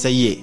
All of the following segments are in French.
Ça y est,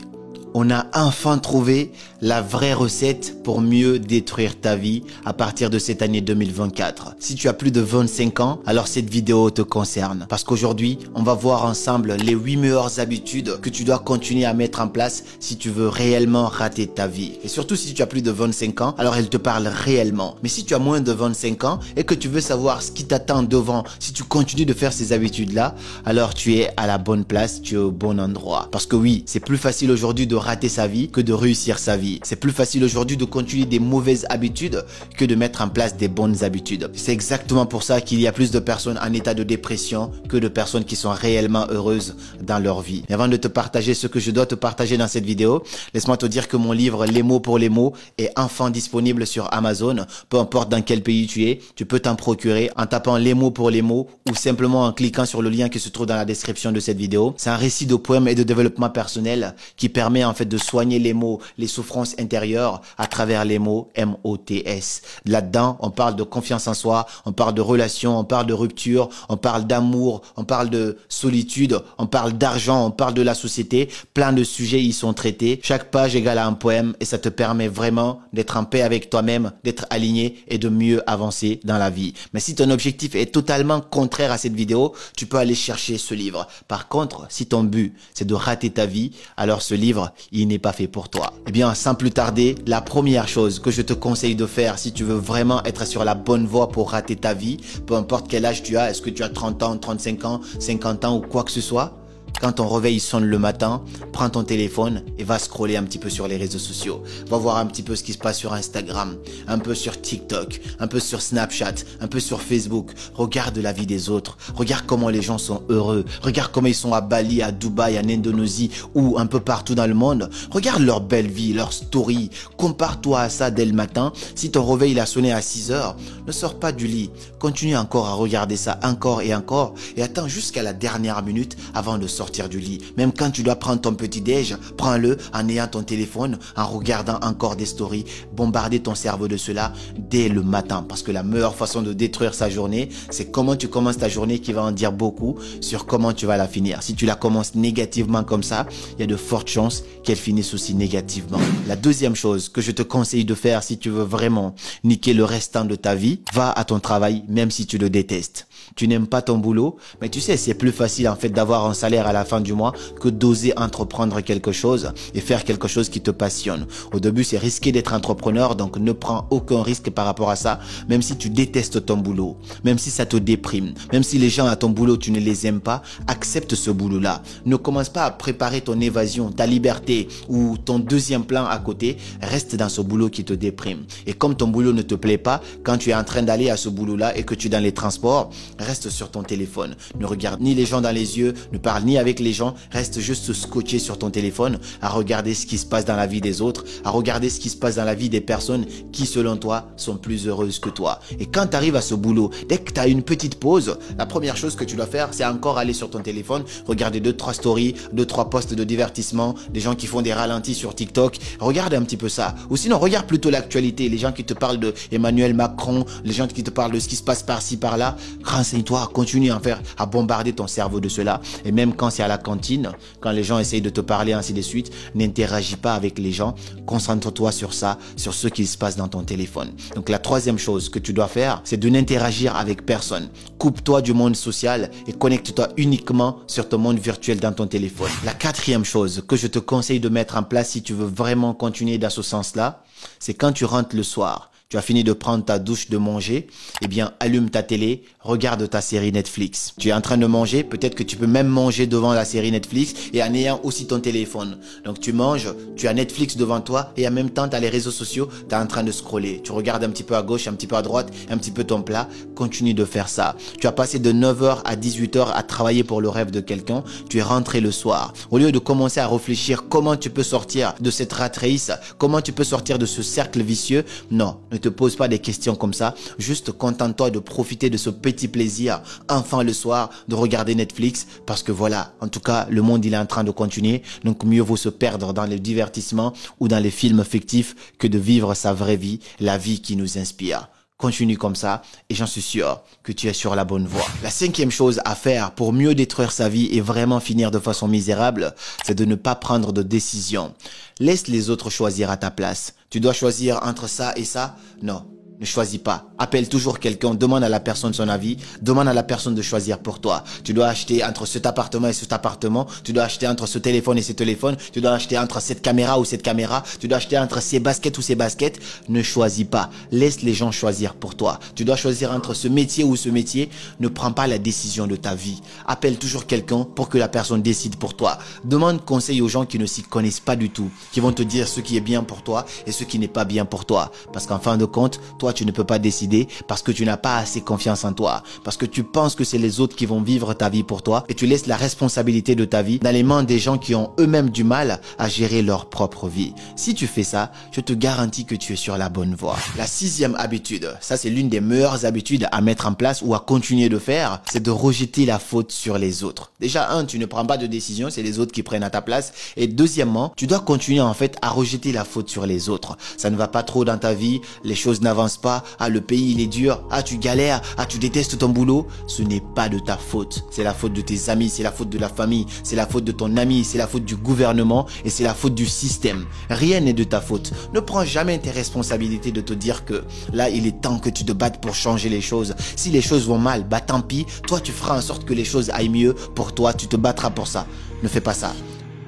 on a enfin trouvé la vraie recette pour mieux détruire ta vie à partir de cette année 2024. Si tu as plus de 25 ans, alors cette vidéo te concerne. Parce qu'aujourd'hui, on va voir ensemble les 8 meilleures habitudes que tu dois continuer à mettre en place si tu veux réellement rater ta vie. Et surtout si tu as plus de 25 ans, alors elle te parle réellement. Mais si tu as moins de 25 ans et que tu veux savoir ce qui t'attend devant si tu continues de faire ces habitudes-là, alors tu es à la bonne place, tu es au bon endroit. Parce que oui, c'est plus facile aujourd'hui de rater sa vie que de réussir sa vie. C'est plus facile aujourd'hui de continuer des mauvaises habitudes que de mettre en place des bonnes habitudes. C'est exactement pour ça qu'il y a plus de personnes en état de dépression que de personnes qui sont réellement heureuses dans leur vie. Et avant de te partager ce que je dois te partager dans cette vidéo, laisse-moi te dire que mon livre Les mots pour les mots est enfin disponible sur Amazon. Peu importe dans quel pays tu es, tu peux t'en procurer en tapant Les mots pour les mots ou simplement en cliquant sur le lien qui se trouve dans la description de cette vidéo. C'est un récit de poèmes et de développement personnel qui permet en fait de soigner les mots, les souffrances intérieures à travers les mots M-O-T-S. Là-dedans, on parle de confiance en soi, on parle de relations, on parle de rupture, on parle d'amour, on parle de solitude, on parle d'argent, on parle de la société. Plein de sujets y sont traités. Chaque page égale à un poème et ça te permet vraiment d'être en paix avec toi-même, d'être aligné et de mieux avancer dans la vie. Mais si ton objectif est totalement contraire à cette vidéo, tu peux aller chercher ce livre. Par contre, si ton but, c'est de rater ta vie, alors ce livre, il n'est pas fait pour toi. Eh bien, sans plus tarder, la première chose que je te conseille de faire si tu veux vraiment être sur la bonne voie pour rater ta vie, peu importe quel âge tu as, est-ce que tu as 30 ans, 35 ans, 50 ans ou quoi que ce soit, quand ton réveil sonne le matin, prends ton téléphone et va scroller un petit peu sur les réseaux sociaux. Va voir un petit peu ce qui se passe sur Instagram, un peu sur TikTok, un peu sur Snapchat, un peu sur Facebook. Regarde la vie des autres. Regarde comment les gens sont heureux. Regarde comment ils sont à Bali, à Dubaï, en Indonésie ou un peu partout dans le monde. Regarde leur belle vie, leur story. Compare-toi à ça dès le matin. Si ton réveil il a sonné à 6 heures, ne sors pas du lit. Continue encore à regarder ça encore et encore et attends jusqu'à la dernière minute avant de sortir du lit. Même quand tu dois prendre ton petit déj, prends-le en ayant ton téléphone, en regardant encore des stories, bombarder ton cerveau de cela dès le matin. Parce que la meilleure façon de détruire sa journée, c'est comment tu commences ta journée qui va en dire beaucoup sur comment tu vas la finir. Si tu la commences négativement comme ça, il y a de fortes chances qu'elle finisse aussi négativement. La deuxième chose que je te conseille de faire si tu veux vraiment niquer le restant de ta vie, va à ton travail même si tu le détestes. Tu n'aimes pas ton boulot, mais tu sais, c'est plus facile en fait d'avoir un salaire à la fin du mois que d'oser entreprendre quelque chose et faire quelque chose qui te passionne. Au début, c'est risqué d'être entrepreneur, donc ne prends aucun risque par rapport à ça, même si tu détestes ton boulot, même si ça te déprime, même si les gens à ton boulot, tu ne les aimes pas, accepte ce boulot-là. Ne commence pas à préparer ton évasion, ta liberté ou ton deuxième plan à côté, reste dans ce boulot qui te déprime. Et comme ton boulot ne te plaît pas, quand tu es en train d'aller à ce boulot-là et que tu es dans les transports, reste sur ton téléphone. Ne regarde ni les gens dans les yeux, ne parle ni avec les gens, reste juste scotché sur ton téléphone à regarder ce qui se passe dans la vie des autres, à regarder ce qui se passe dans la vie des personnes qui, selon toi, sont plus heureuses que toi. Et quand tu arrives à ce boulot, dès que tu as une petite pause, la première chose que tu dois faire, c'est encore aller sur ton téléphone, regarder 2-3 stories, 2-3 posts de divertissement, des gens qui font des ralentis sur TikTok. Regarde un petit peu ça. Ou sinon, regarde plutôt l'actualité, les gens qui te parlent de Emmanuel Macron, les gens qui te parlent de ce qui se passe par-ci, par-là. Renseigne-toi, continue à bombarder ton cerveau de cela. Et même quand c'est à la cantine, quand les gens essayent de te parler, ainsi de suite, n'interagis pas avec les gens. Concentre-toi sur ça, sur ce qui se passe dans ton téléphone. Donc la troisième chose que tu dois faire, c'est de n'interagir avec personne. Coupe-toi du monde social et connecte-toi uniquement sur ton monde virtuel dans ton téléphone. La quatrième chose que je te conseille de mettre en place si tu veux vraiment continuer dans ce sens-là, c'est quand tu rentres le soir. Tu as fini de prendre ta douche, de manger, eh bien, allume ta télé, regarde ta série Netflix. Tu es en train de manger, peut-être que tu peux même manger devant la série Netflix et en ayant aussi ton téléphone. Donc tu manges, tu as Netflix devant toi et en même temps, tu as les réseaux sociaux, tu es en train de scroller. Tu regardes un petit peu à gauche, un petit peu à droite, un petit peu ton plat. Continue de faire ça. Tu as passé de 9h à 18h à travailler pour le rêve de quelqu'un. Tu es rentré le soir. Au lieu de commencer à réfléchir comment tu peux sortir de cette rat race, comment tu peux sortir de ce cercle vicieux, non, ne te pose pas des questions comme ça. Juste contente-toi de profiter de ce petit plaisir, enfin le soir, de regarder Netflix. Parce que voilà, en tout cas, le monde il est en train de continuer. Donc mieux vaut se perdre dans les divertissements ou dans les films fictifs que de vivre sa vraie vie, la vie qui nous inspire. Continue comme ça et j'en suis sûr que tu es sur la bonne voie. La cinquième chose à faire pour mieux détruire sa vie et vraiment finir de façon misérable, c'est de ne pas prendre de décision. Laisse les autres choisir à ta place. Tu dois choisir entre ça et ça? Non. Ne choisis pas. Appelle toujours quelqu'un, demande à la personne son avis, demande à la personne de choisir pour toi. Tu dois acheter entre cet appartement et cet appartement, tu dois acheter entre ce téléphone et ce téléphone, tu dois acheter entre cette caméra ou cette caméra, tu dois acheter entre ces baskets ou ces baskets. Ne choisis pas. Laisse les gens choisir pour toi. Tu dois choisir entre ce métier ou ce métier. Ne prends pas la décision de ta vie. Appelle toujours quelqu'un pour que la personne décide pour toi. Demande conseil aux gens qui ne s'y connaissent pas du tout, qui vont te dire ce qui est bien pour toi et ce qui n'est pas bien pour toi. Parce qu'en fin de compte, toi, tu ne peux pas décider parce que tu n'as pas assez confiance en toi, parce que tu penses que c'est les autres qui vont vivre ta vie pour toi et tu laisses la responsabilité de ta vie dans les mains des gens qui ont eux-mêmes du mal à gérer leur propre vie. Si tu fais ça, je te garantis que tu es sur la bonne voie. La sixième habitude, ça c'est l'une des meilleures habitudes à mettre en place ou à continuer de faire, c'est de rejeter la faute sur les autres. Déjà, tu ne prends pas de décision, c'est les autres qui prennent à ta place. Et deuxièmement, tu dois continuer en fait à rejeter la faute sur les autres. Ça ne va pas trop dans ta vie, les choses n'avancent pas, le pays il est dur, tu galères, tu détestes ton boulot. Ce n'est pas de ta faute, c'est la faute de tes amis, c'est la faute de la famille, c'est la faute de ton ami, c'est la faute du gouvernement et c'est la faute du système. Rien n'est de ta faute. Ne prends jamais tes responsabilités de te dire que là il est temps que tu te battes pour changer les choses. Si les choses vont mal, bah tant pis, toi tu feras en sorte que les choses aillent mieux pour toi, tu te battras pour ça. Ne fais pas ça.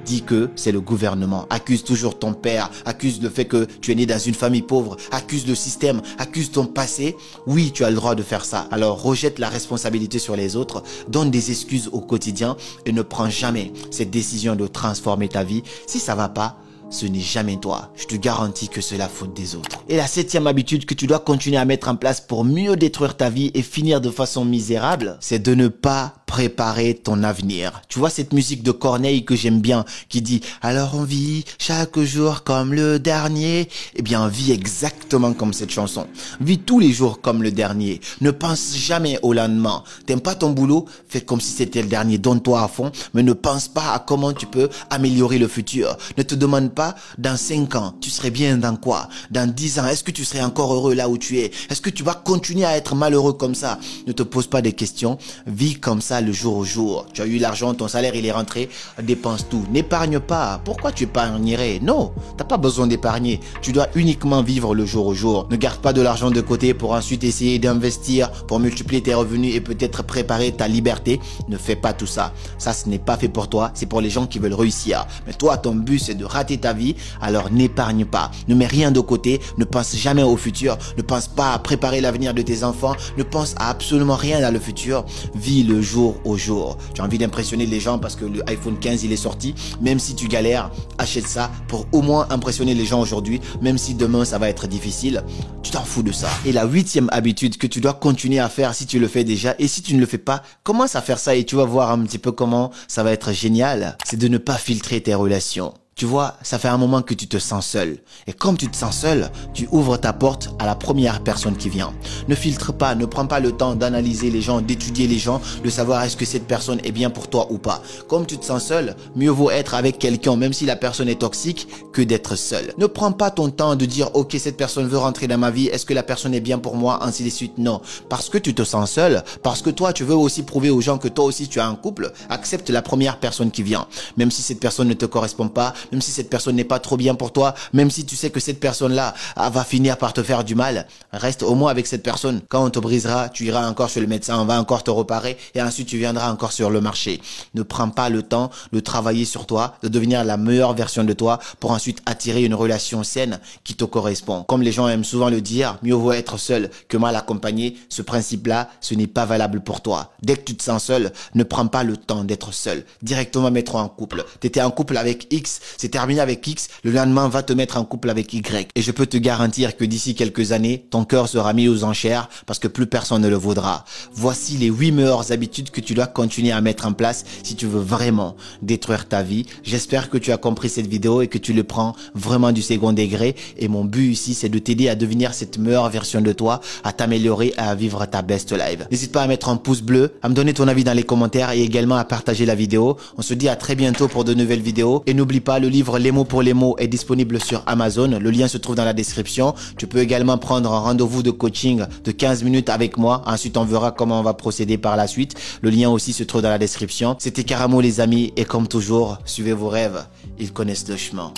Dis que c'est le gouvernement. Accuse toujours ton père. Accuse le fait que tu es né dans une famille pauvre. Accuse le système. Accuse ton passé. Oui, tu as le droit de faire ça. Alors rejette la responsabilité sur les autres. Donne des excuses au quotidien et ne prends jamais cette décision de transformer ta vie. Si ça va pas, ce n'est jamais toi. Je te garantis que c'est la faute des autres. Et la septième habitude que tu dois continuer à mettre en place pour mieux détruire ta vie et finir de façon misérable, c'est de ne pas préparer ton avenir. Tu vois cette musique de Corneille que j'aime bien qui dit « Alors on vit chaque jour comme le dernier ». Eh bien, vis exactement comme cette chanson. Vis tous les jours comme le dernier. Ne pense jamais au lendemain. T'aimes pas ton boulot? Fais comme si c'était le dernier. Donne-toi à fond, mais ne pense pas à comment tu peux améliorer le futur. Ne te demande pas dans 5 ans, tu serais bien dans quoi? Dans 10 ans, est-ce que tu serais encore heureux là où tu es? Est-ce que tu vas continuer à être malheureux comme ça? Ne te pose pas des questions. Vis comme ça le jour au jour. Tu as eu l'argent, ton salaire il est rentré, dépense tout. N'épargne pas. Pourquoi tu épargnerais? Non, t'as pas besoin d'épargner. Tu dois uniquement vivre le jour au jour. Ne garde pas de l'argent de côté pour ensuite essayer d'investir, pour multiplier tes revenus et peut-être préparer ta liberté. Ne fais pas tout ça. Ça, ce n'est pas fait pour toi. C'est pour les gens qui veulent réussir. Mais toi, ton but, c'est de rater ta vie. Alors n'épargne pas. Ne mets rien de côté. Ne pense jamais au futur. Ne pense pas à préparer l'avenir de tes enfants. Ne pense à absolument rien dans le futur. Vis le jour au jour. Tu as envie d'impressionner les gens parce que le iPhone 15 il est sorti. Même si tu galères, achète ça pour au moins impressionner les gens aujourd'hui. Même si demain ça va être difficile, tu t'en fous de ça. Et la huitième habitude que tu dois continuer à faire si tu le fais déjà et si tu ne le fais pas, commence à faire ça et tu vas voir un petit peu comment ça va être génial. C'est de ne pas filtrer tes relations. Tu vois, ça fait un moment que tu te sens seul. Et comme tu te sens seul, tu ouvres ta porte à la première personne qui vient. Ne filtre pas, ne prends pas le temps d'analyser les gens, d'étudier les gens, de savoir est-ce que cette personne est bien pour toi ou pas. Comme tu te sens seul, mieux vaut être avec quelqu'un, même si la personne est toxique, que d'être seul. Ne prends pas ton temps de dire, ok, cette personne veut rentrer dans ma vie, est-ce que la personne est bien pour moi, ainsi de suite. Non, parce que tu te sens seul, parce que toi, tu veux aussi prouver aux gens que toi aussi tu as un couple, accepte la première personne qui vient. Même si cette personne ne te correspond pas, même si cette personne n'est pas trop bien pour toi, même si tu sais que cette personne-là va finir par te faire du mal, reste au moins avec cette personne. Quand on te brisera, tu iras encore chez le médecin, on va encore te reparer et ensuite tu viendras encore sur le marché. Ne prends pas le temps de travailler sur toi, de devenir la meilleure version de toi pour ensuite attirer une relation saine qui te correspond. Comme les gens aiment souvent le dire, mieux vaut être seul que mal accompagné. Ce principe-là, ce n'est pas valable pour toi. Dès que tu te sens seul, ne prends pas le temps d'être seul. Directement mettre en couple. Tu étais en couple avec X, c'est terminé avec X, le lendemain va te mettre en couple avec Y. Et je peux te garantir que d'ici quelques années, ton cœur sera mis aux enchères parce que plus personne ne le voudra. Voici les 8 meilleures habitudes que tu dois continuer à mettre en place si tu veux vraiment détruire ta vie. J'espère que tu as compris cette vidéo et que tu le prends vraiment du second degré. Et mon but ici, c'est de t'aider à devenir cette meilleure version de toi, à t'améliorer et à vivre ta best life. N'hésite pas à mettre un pouce bleu, à me donner ton avis dans les commentaires et également à partager la vidéo. On se dit à très bientôt pour de nouvelles vidéos. Et n'oublie pas, le livre Les mots pour les mots est disponible sur Amazon. Le lien se trouve dans la description. Tu peux également prendre un rendez-vous de coaching de 15 minutes avec moi. Ensuite, on verra comment on va procéder par la suite. Le lien aussi se trouve dans la description. C'était Karamo les amis et comme toujours, suivez vos rêves. Ils connaissent le chemin.